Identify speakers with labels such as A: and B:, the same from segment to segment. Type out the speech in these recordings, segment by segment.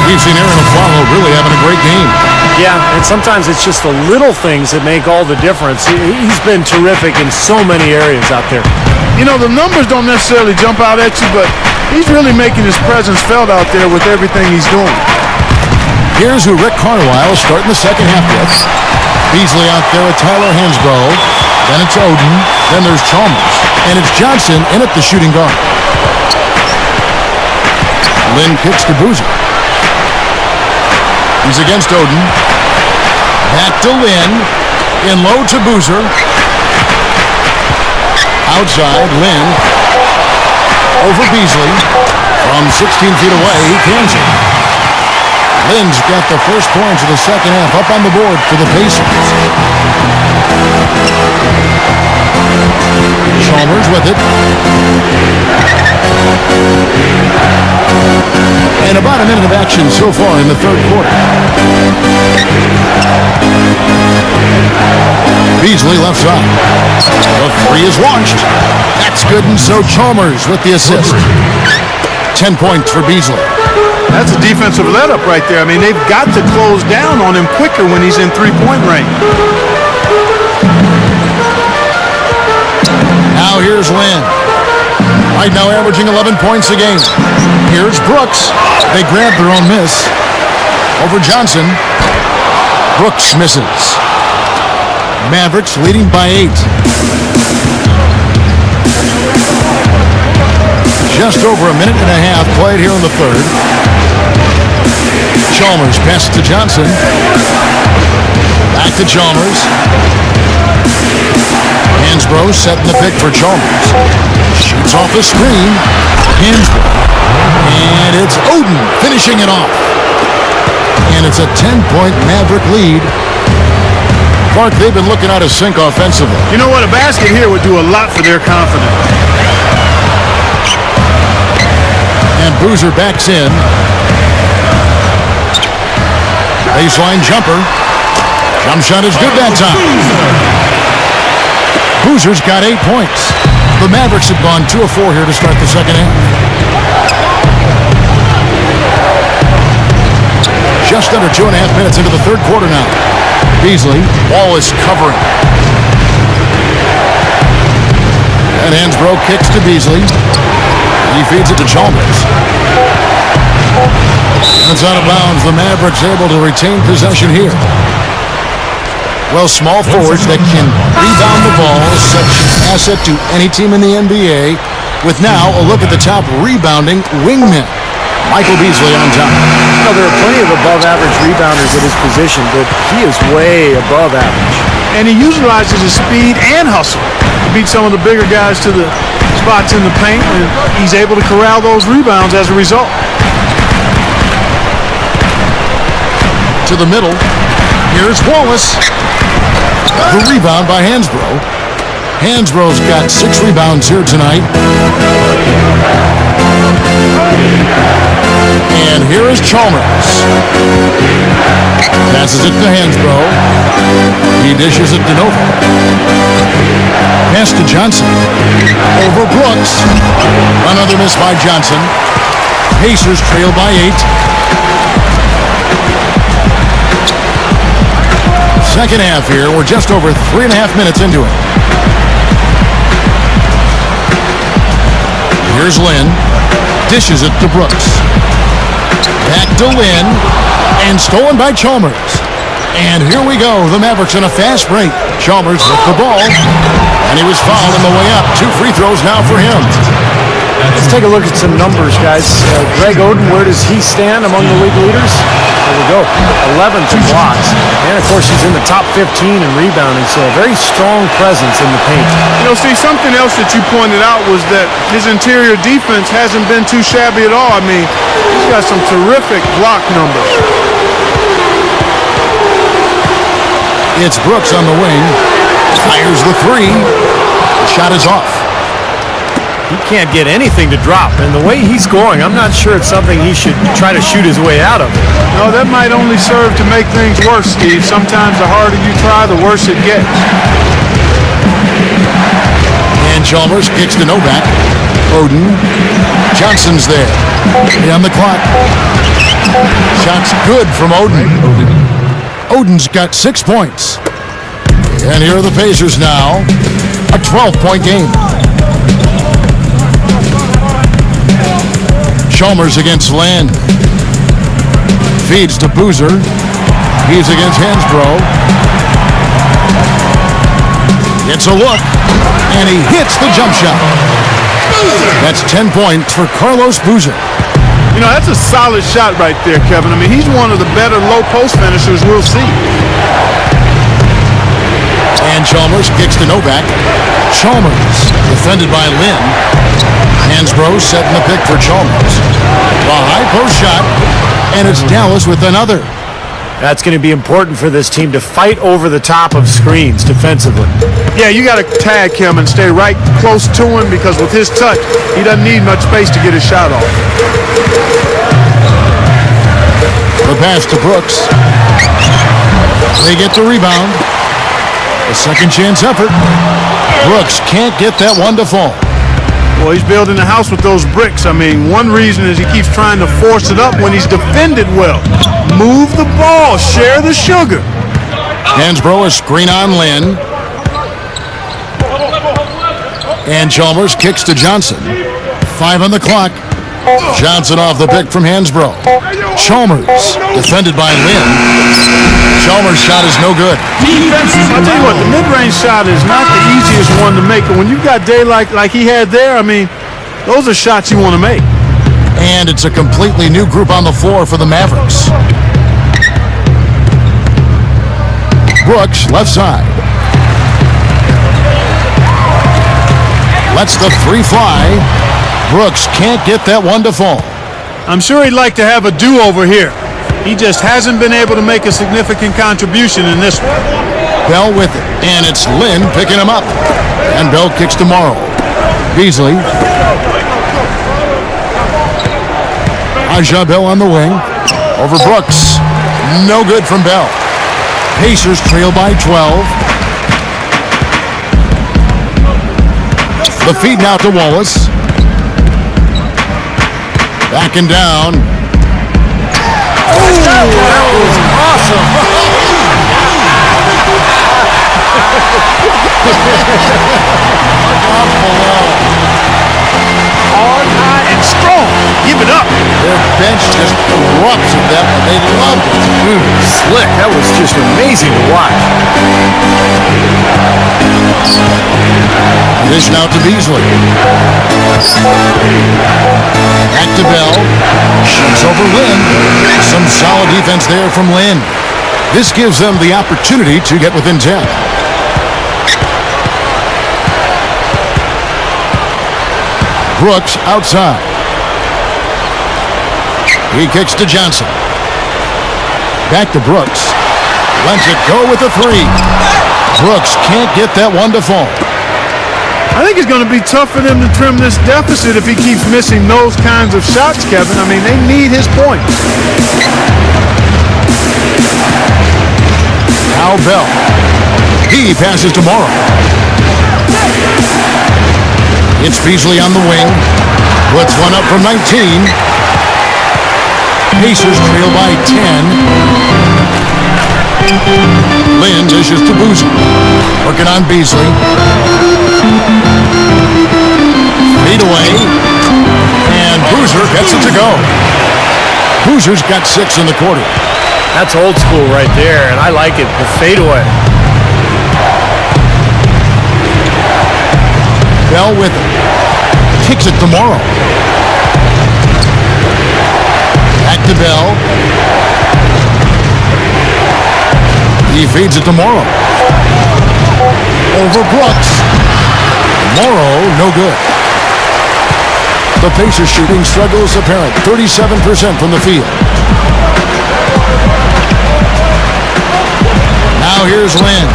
A: We've seen Aaron Aflalo really having a great game.
B: Yeah, and sometimes it's just the little things that make all the difference. He's been terrific in so many areas out there.
C: You know, the numbers don't necessarily jump out at you, but he's really making his presence felt out there with everything he's doing.
A: Here's who Rick Carlisle starting the second half with. Beasley out there with Tyler Hansbrough. Then it's Oden. Then there's Chalmers. And it's Johnson in at the shooting guard. Lynn kicks to Boozer. He's against Oden. Back to Lynn. In low to Boozer. Outside, Lynn. Over Beasley. From 16 feet away, he cans it. Lynn's got the first points of the second half up on the board for the Pacers. Chalmers with it. And about a minute of action so far in the third quarter. Beasley left side. The three is launched. That's good, and so Chalmers with the assist. 10 points for Beasley.
C: That's a defensive let-up right there. I mean, they've got to close down on him quicker when he's in three-point range.
A: Now here's Lynn. Right now averaging 11 points a game. Here's Brooks. They grab their own miss. Over Johnson. Brooks misses. Mavericks leading by 8. Just over a minute and a half played here in the third. Chalmers passes to Johnson. Back to Chalmers. Hansbrough setting the pick for Chalmers. Shoots off the screen. Hansbrough. And it's Oden finishing it off. And it's a 10-point Maverick lead. Clark, they've been looking out of sync offensively.
C: You know what? A basket here would do a lot for their confidence.
A: And Boozer backs in. Baseline jumper. Jump shot is good that time. Boozer's got 8 points. The Mavericks have gone 2 of 4 here to start the second half. Just under 2.5 minutes into the third quarter now. Beasley, Wallace covering. And Hansbrough kicks to Beasley. He feeds it to Chalmers. That's out of bounds. The Mavericks able to retain possession here. Well, small forwards that can rebound the ball is such an asset to any team in the NBA. With now a look at the top rebounding wingmen. Michael Beasley on top.
B: You know, there are plenty of above-average rebounders at his position, but he is way above average.
C: And he utilizes his speed and hustle to beat some of the bigger guys to the spots in the paint, and he's able to corral those rebounds as a result.
A: To the middle. Here's Wallace. The rebound by Hansbrough. Hansbrough's got 6 rebounds here tonight. And here is Chalmers. Passes it to Hansbrough. He dishes it to Niko. Pass to Johnson. Over Brooks. Another miss by Johnson. Pacers trail by 8. Second half here. We're just over 3.5 minutes into it. Here's Lynn. Dishes it to Brooks. Back to Lynn. And stolen by Chalmers. And here we go. The Mavericks in a fast break. Chalmers with the ball. And he was fouled on the way up. 2 free throws now for him.
B: Let's take a look at some numbers, guys. Greg Oden, where does he stand among the league leaders? There we go. 11th in blocks. And, of course, he's in the top 15 in rebounding, so a very strong presence in the paint.
C: You know, see, something else that you pointed out was that his interior defense hasn't been too shabby at all. I mean, he's got some terrific block numbers.
A: It's Brooks on the wing. Fires the 3. The shot is off.
B: He can't get anything to drop, and the way he's scoring, I'm not sure it's something he should try to shoot his way out of.
C: No, that might only serve to make things worse, Steve. Sometimes the harder you try, the worse it gets.
A: And Chalmers kicks to Novak. Oden. Johnson's there. 3 on the clock. Shot's good from Oden. Oden's got 6 points. And here are the Pacers now. A 12-point game. Chalmers against Land. Feeds to Boozer. He's against Hansbrough. Gets a look. And he hits the jump shot. That's 10 points for Carlos Boozer.
C: You know, that's a solid shot right there, Kevin. I mean, he's one of the better low-post finishers we'll see.
A: And Chalmers kicks to Novak. Chalmers defended by Lynn. Hansbrough setting the pick for Chalmers. The high post shot, and it's Dallas with another.
B: That's going to be important for this team to fight over the top of screens defensively.
C: Yeah, you got to tag him and stay right close to him because with his touch, he doesn't need much space to get his shot off.
A: The pass to Brooks. They get the rebound. A second chance effort. Brooks can't get that one to fall.
C: Well, he's building a house with those bricks. I mean, one reason is he keeps trying to force it up when he's defended well. Move the ball, share the sugar.
A: Hansbrough, a screen on Lynn. And Chalmers kicks to Johnson. 5 on the clock. Johnson off the pick from Hansbrough. Chalmers, defended by Lynn. Chalmers' shot is no good.
C: I'll tell you what, the mid-range shot is not the easiest one to make, but when you've got daylight like he had there, I mean, those are shots you want to make.
A: And it's a completely new group on the floor for the Mavericks. Brooks, left side. Lets the 3 fly. Brooks can't get that one to fall.
C: I'm sure he'd like to have a do-over here. He just hasn't been able to make a significant contribution in this one.
A: Bell with it, and it's Lynn picking him up. And Bell kicks to Morrow. Beasley. Aja Bell on the wing. Over Brooks. No good from Bell. Pacers trail by 12. The feed now to Wallace. Backing down.
B: That was awesome.
C: Hard, high, and strong. Give it up.
A: Their bench just erupts at them, and they love it.
B: Slick. That was just amazing to watch.
A: Dish now to Beasley. Back to Bell. Shoots over Lynn. Some solid defense there from Lynn. This gives them the opportunity to get within 10. Brooks outside. He kicks to Johnson. Back to Brooks. Lets it go with a 3. Brooks can't get that one to fall.
C: I think it's going to be tough for them to trim this deficit if he keeps missing those kinds of shots, Kevin. I mean, they need his points.
A: Now Bell. He passes to Morrow. It's Beasley on the wing. Puts one up from 19. Pacers trail by 10. Lynn dishes to Boozer. Working on Beasley. Feed away. And Boozer gets it to go. Boozer's got 6 in the quarter.
B: That's old school right there, and I like it. The fadeaway.
A: Bell with it. Kicks it to Morrow. Back to Bell. He feeds it to Morrow. Over Brooks. Morrow, no good. The Pacers shooting struggles apparent. 37% from the field. Now here's Lynn.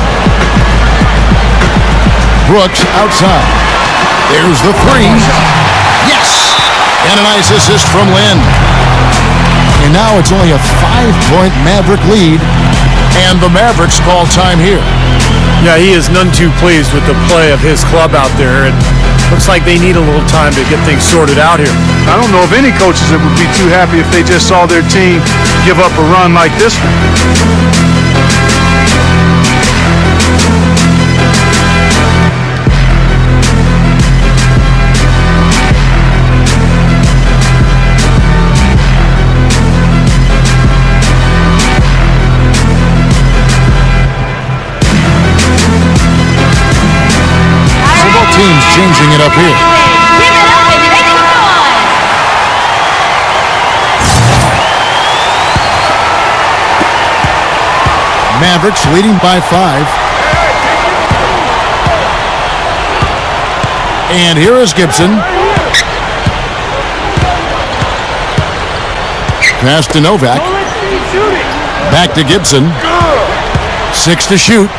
A: Brooks outside. There's the 3. Yes! And a nice assist from Lynn. And now it's only a 5-point Maverick lead. And the Mavericks call time here.
B: Yeah, he is none too pleased with the play of his club out there. And Looks like they need a little time to get things sorted out here.
C: I don't know of any coaches that would be too happy if they just saw their team give up a run like this one.
A: Teams changing it up here.
D: Give it up and make some noise.
A: Mavericks leading by 5. And here is Gibson. Pass to Novak. Back to Gibson. 6 to shoot.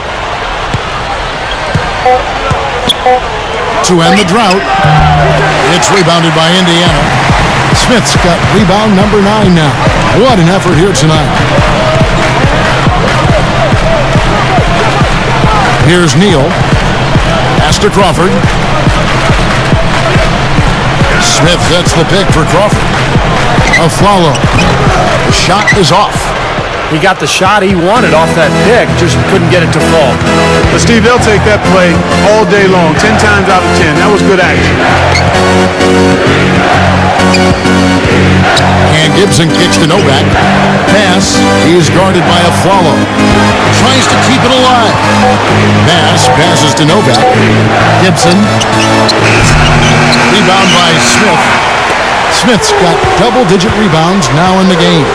A: To end the drought. It's rebounded by Indiana. Smith's got rebound number 9 now. What an effort here tonight. Here's Neal. Pass to Crawford. Smith sets the pick for Crawford. Aflalo. The shot is off.
B: He got the shot he wanted off that pick, just couldn't get it to fall.
C: But Steve, they'll take that play all day long, 10 times out of 10. That was good action.
A: And Gibson kicks to Novak. Pass. He's guarded by Aflalo. Tries to keep it alive. Bass passes to Novak. Gibson. Rebound by Smith. Smith's got double-digit rebounds now in the game.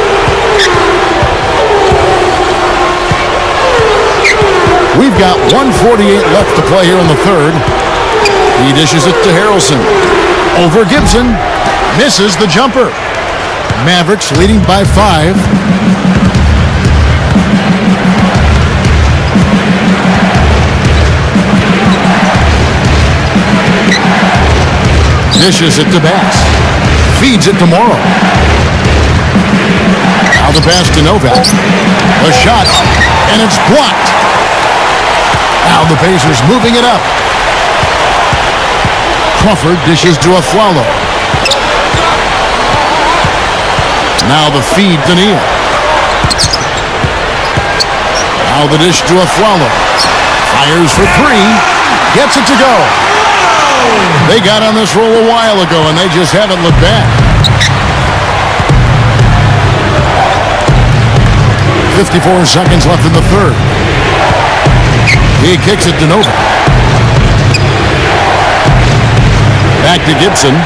A: We've got 1:48 left to play here in the third. He dishes it to Harrelson. Over Gibson. Misses the jumper. Mavericks leading by 5. Dishes it to Bass. Feeds it to Morrow. Now the pass to Novak. The shot. And it's blocked. Now the Pacers moving it up. Crawford dishes to Aflalo. Now the feed to Neal. Now the dish to Aflalo. Fires for 3. Gets it to go. They got on this roll a while ago and they just haven't looked back. 54 seconds left in the third. He kicks it to Novak. Back to Gibson.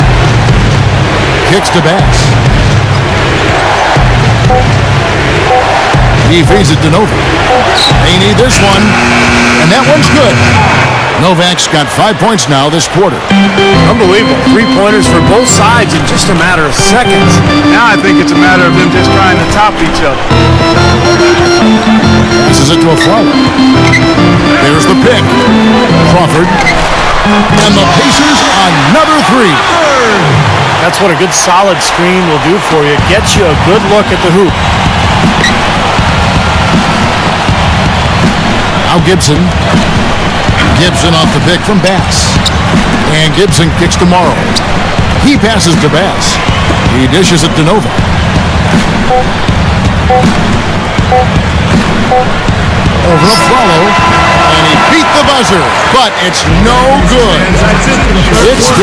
A: Kicks to Bass. He feeds it to Novak. They need this one. And that one's good. Novak's got 5 points now this quarter.
B: Unbelievable. 3-pointers for both sides in just a matter of seconds.
C: Now I think it's a matter of them just trying to top each other.
A: Passes it to Aflalo. There's the pick. Crawford. And the Pacers another 3.
B: That's what a good solid screen will do for you. Gets you a good look at the hoop.
A: Now Gibson. Gibson off the pick from Bass. And Gibson kicks to Morrow. He passes to Bass. He dishes it to Novak. Over to Aflalo. And he beat the buzzer. But it's no good. It's still